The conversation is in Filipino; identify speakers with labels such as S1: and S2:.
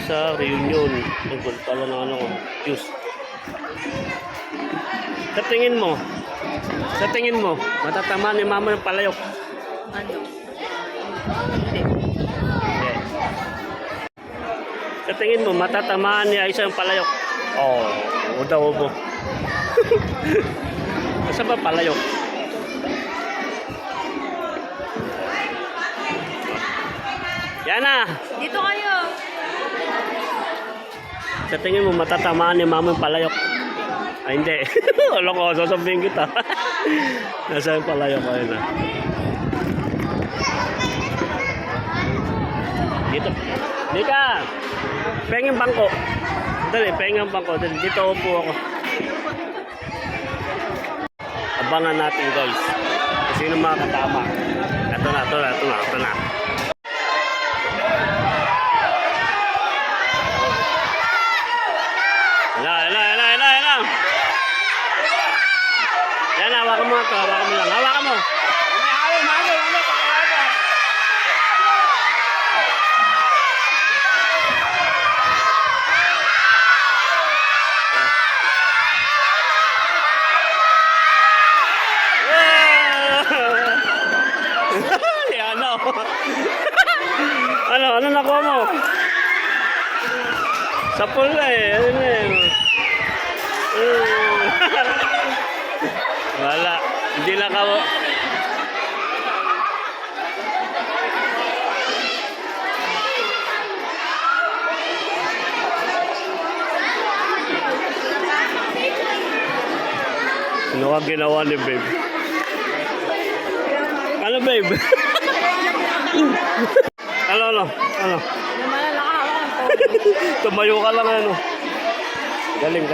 S1: sa reunion. Tungkol pala ng ano, juice. Sa tingin mo, matatamaan ni mama ng palayok.
S2: Ano? Hindi.
S1: Okay. Sa tingin mo, matatamaan ni Aisa yung palayok. Oo, daw mo. Asa ba palayok? Yan na!
S2: Dito kayo.
S1: Sa tingin mo, matatamaan ni mama yung palayok. Ay, hindi. Alam ko, sasabihin kita. Nasa yung palayok ko yun. Dito. Dika! Pengin bangko. Dali, pengin bangko. Dali, dito upo ako. Abangan natin, guys. Sino makakatama. Ito na. Yan, hawakan mo ito. Hawakan mo lang. Hawakan mo. Yan o. Ano nakuha mo? Sa pula eh. Ano na eh. Wala. Hindi na ka mo. Ano ka ginawa ni babe? Ano babe? Ano? Tumayo ka lang ano. Galing.